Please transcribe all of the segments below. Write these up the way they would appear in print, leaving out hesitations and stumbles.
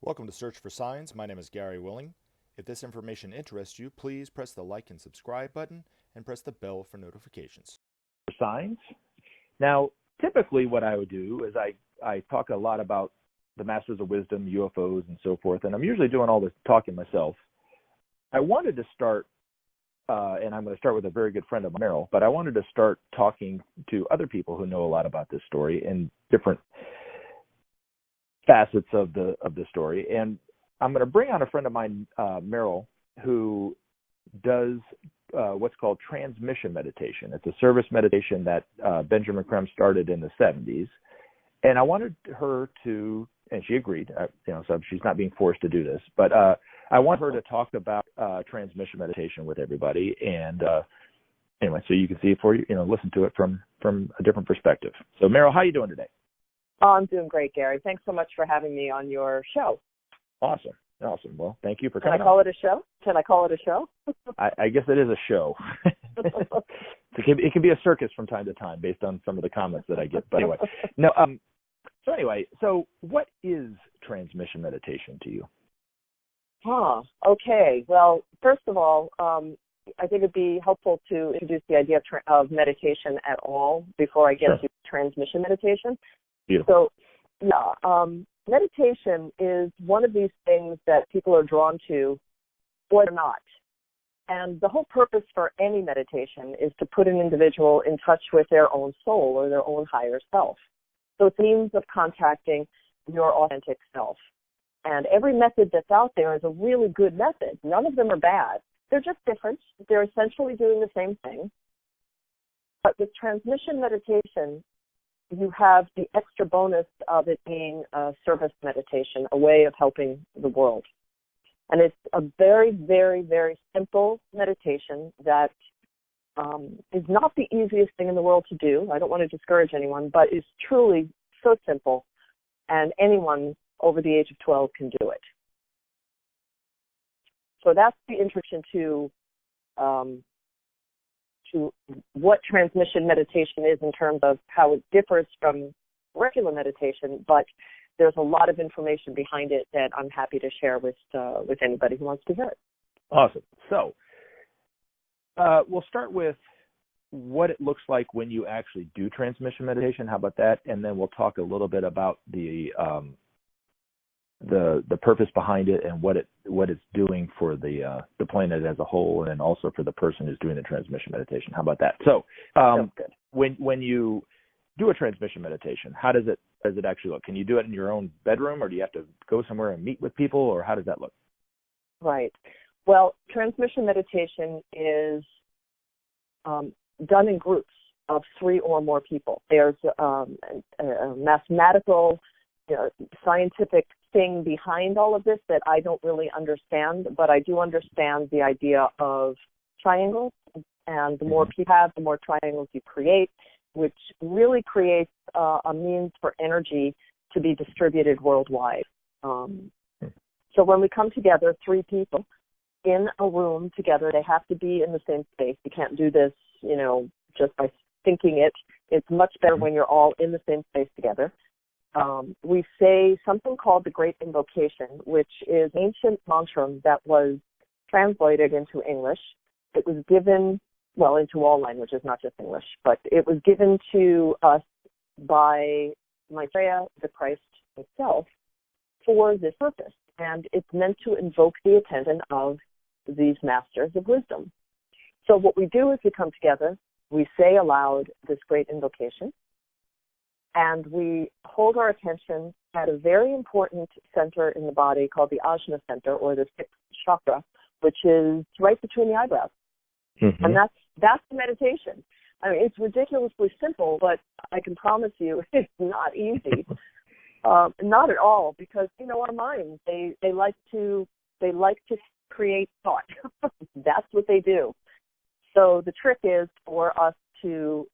Welcome to Search for Signs. My name is Gary Willing. If this information interests you, please press the like and subscribe button and press the bell for notifications. Signs. Now, typically what I would do is I talk a lot about the Masters of Wisdom, UFOs, and so forth, and I'm usually doing all this talking myself. I wanted to start, and I'm going to start with a very good friend of mine, Meryl, but I wanted to start talking to other people who know a lot about this story in different facets of the story. And I'm going to bring on a friend of mine, Meryl, who does what's called transmission meditation. It's a service meditation that Benjamin Creme started in the 70s. And I wanted her to, and she agreed, so she's not being forced to do this, but I want her to talk about transmission meditation with everybody. And anyway, so you can see it for you, listen to it from a different perspective. So Meryl, how are you doing today? Oh, I'm doing great, Gary. Thanks so much for having me on your show. Awesome. Well, thank you for coming. Can I call it a show? Can I call it a show? I guess it is a show. It can be a circus from time to time based on some of the comments that I get. But anyway, no. So what is transmission meditation to you? Okay. Well, first of all, I think it'd be helpful to introduce the idea of meditation at all before I get to transmission meditation. Beautiful. So, meditation is one of these things that people are drawn to or not. And the whole purpose for any meditation is to put an individual in touch with their own soul or their own higher self. So it's a means of contacting your authentic self. And every method that's out there is a really good method. None of them are bad. They're just different. They're essentially doing the same thing. But with transmission meditation, you have the extra bonus of it being a service meditation, a way of helping the world. And it's a very, very, very simple meditation that is not the easiest thing in the world to do. I don't want to discourage anyone, but it's truly so simple, and anyone over the age of 12 can do it. So that's the introduction to what transmission meditation is in terms of how it differs from regular meditation, but there's a lot of information behind it that I'm happy to share with anybody who wants to hear it. Awesome. So we'll start with what it looks like when you actually do transmission meditation. How about that? And then we'll talk a little bit about the purpose behind it and what it's doing for the planet as a whole, and then also for the person who's doing the transmission meditation. How about that? So when you do a transmission meditation, how does it actually look? Can you do it in your own bedroom, or do you have to go somewhere and meet with people, or how does that look? Right. Well, transmission meditation is done in groups of 3 or more people. There's a mathematical, scientific thing behind all of this that I don't really understand, but I do understand the idea of triangles, and the more people have, the more triangles you create, which really creates a means for energy to be distributed worldwide. So when we come together, 3 people in a room together, they have to be in the same space. You can't do this, just by thinking it. It's much better when you're all in the same space together. We say something called the Great Invocation, which is an ancient mantra that was translated into English. It was given, into all languages, not just English, but it was given to us by Maitreya, the Christ himself, for this purpose. And it's meant to invoke the attention of these masters of wisdom. So what we do is we come together, we say aloud this great invocation, and we hold our attention at a very important center in the body called the Ajna Center, or the 6th chakra, which is right between the eyebrows. Mm-hmm. And that's the meditation. I mean, it's ridiculously simple, but I can promise you it's not easy. Not at all, because our minds they like to create thought. That's what they do. So the trick is for us to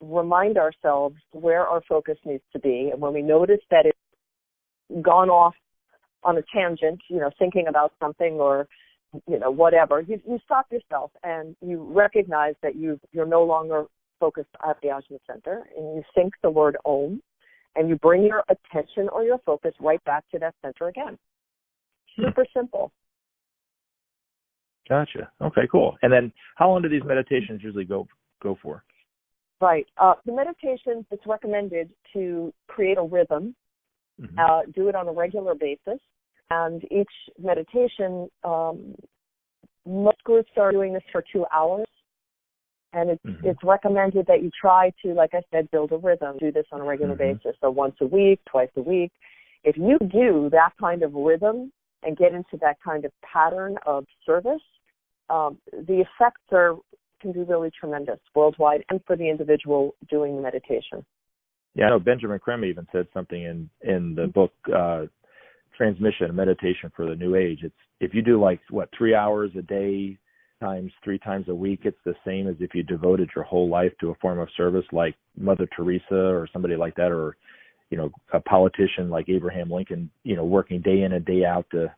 remind ourselves where our focus needs to be, and when we notice that it's gone off on a tangent, thinking about something or whatever, you stop yourself and you recognize that you're no longer focused at the Ajna Center, and you think the word Om, and you bring your attention or your focus right back to that center again. Super simple. Gotcha. Okay, cool. And then how long do these meditations usually go for? Right. The meditations, it's recommended to create a rhythm, do it on a regular basis, and each meditation, most groups are doing this for 2 hours, and it's recommended that you try to, like I said, build a rhythm, do this on a regular basis, so once a week, twice a week. If you do that kind of rhythm and get into that kind of pattern of service, the effects can be really tremendous worldwide and for the individual doing the meditation. Yeah, I know Benjamin Creme even said something in the book Transmission, Meditation for the New Age. It's if you do 3 hours a day times 3 times a week, it's the same as if you devoted your whole life to a form of service like Mother Teresa or somebody like that, or a politician like Abraham Lincoln, working day in and day out to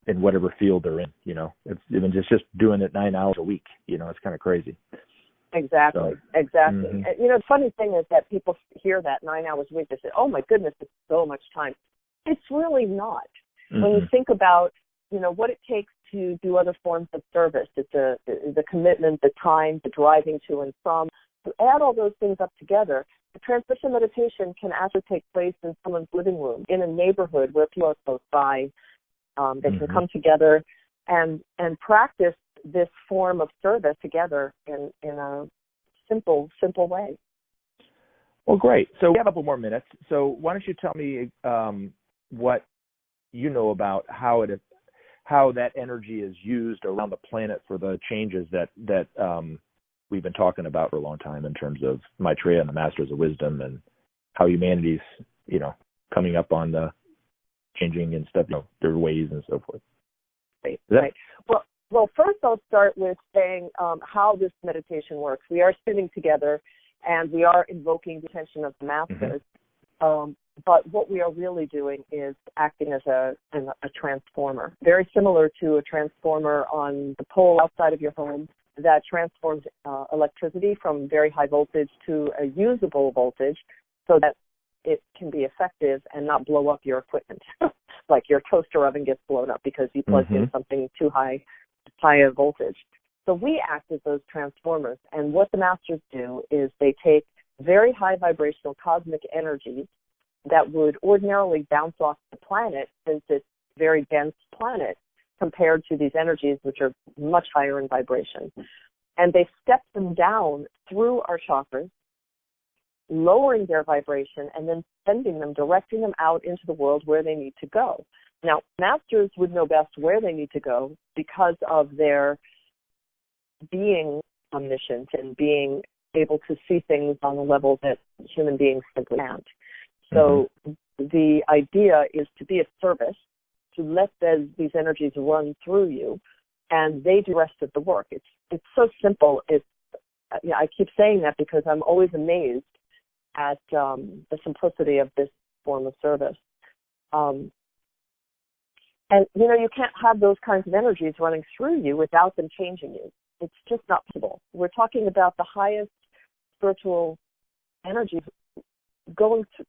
in whatever field they're in, it's even just doing it 9 hours a week, it's kind of crazy. Exactly. And, the funny thing is that people hear that 9 hours a week, they say, oh my goodness, it's so much time. It's really not. When you think about, what it takes to do other forms of service, it's the commitment, the time, the driving to and from. To add all those things up together, the transmission meditation can actually take place in someone's living room, in a neighborhood where people are close by. They can come together and practice this form of service together in a simple way. Well, great. So we have a couple more minutes. So why don't you tell me what you know about how that energy is used around the planet for the changes that we've been talking about for a long time in terms of Maitreya and the Masters of Wisdom and how humanity's coming up on the changing and stuff, their ways and so forth. Right. Well, first I'll start with saying how this meditation works. We are sitting together and we are invoking the attention of the Masters, but what we are really doing is acting as a transformer, very similar to a transformer on the pole outside of your home that transforms electricity from very high voltage to a usable voltage so that it can be effective and not blow up your equipment, like your toaster oven gets blown up because you plugged in something too high a voltage. So we act as those transformers, and what the Masters do is they take very high vibrational cosmic energies that would ordinarily bounce off the planet, since it's a very dense planet compared to these energies which are much higher in vibration. And they step them down through our chakras, lowering their vibration, and then sending them, directing them out into the world where they need to go. Now, Masters would know best where they need to go because of their being omniscient and being able to see things on a level that human beings simply can't. So the idea is to be of service, to let these energies run through you, and they do the rest of the work. It's so simple. I keep saying that because I'm always amazed at the simplicity of this form of service. And, you can't have those kinds of energies running through you without them changing you. It's just not possible. We're talking about the highest spiritual energies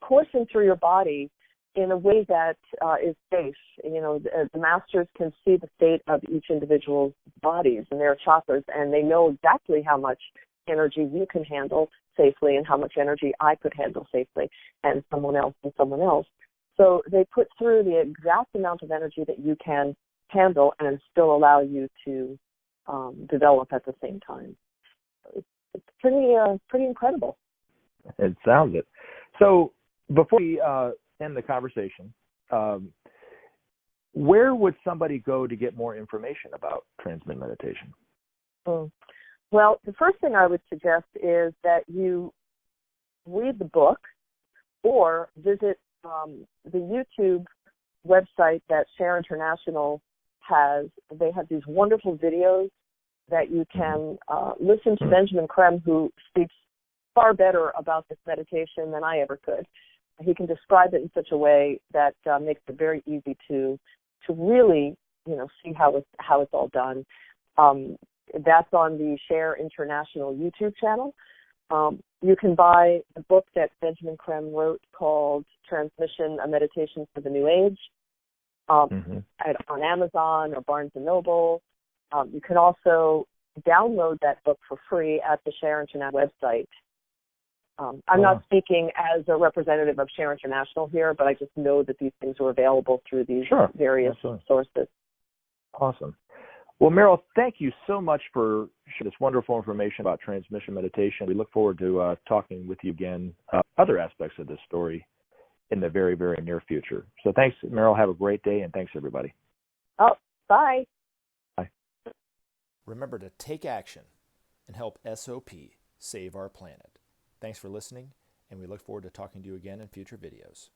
coursing through your body in a way that is safe. The Masters can see the state of each individual's bodies and their chakras, and they know exactly how much energy you can handle safely and how much energy I could handle safely, and someone else and someone else. So they put through the exact amount of energy that you can handle and still allow you to develop at the same time. It's pretty incredible. It sounds it. So before we end the conversation, where would somebody go to get more information about transmission meditation? Well, the first thing I would suggest is that you read the book or visit the YouTube website that Share International has. They have these wonderful videos that you can listen to Benjamin Creme, who speaks far better about this meditation than I ever could. He can describe it in such a way that makes it very easy to really, see how it's all done. That's on the Share International YouTube channel. You can buy the book that Benjamin Creme wrote called Transmission, A Meditation for the New Age. on Amazon or Barnes & Noble. You can also download that book for free at the Share International website. I'm not speaking as a representative of Share International here, but I just know that these things are available through these various sources. Awesome. Well, Meryl, thank you so much for sharing this wonderful information about transmission meditation. We look forward to talking with you again other aspects of this story in the very, very near future. So thanks, Meryl. Have a great day, and thanks, everybody. Oh, bye. Bye. Remember to take action and help SOP save our planet. Thanks for listening, and we look forward to talking to you again in future videos.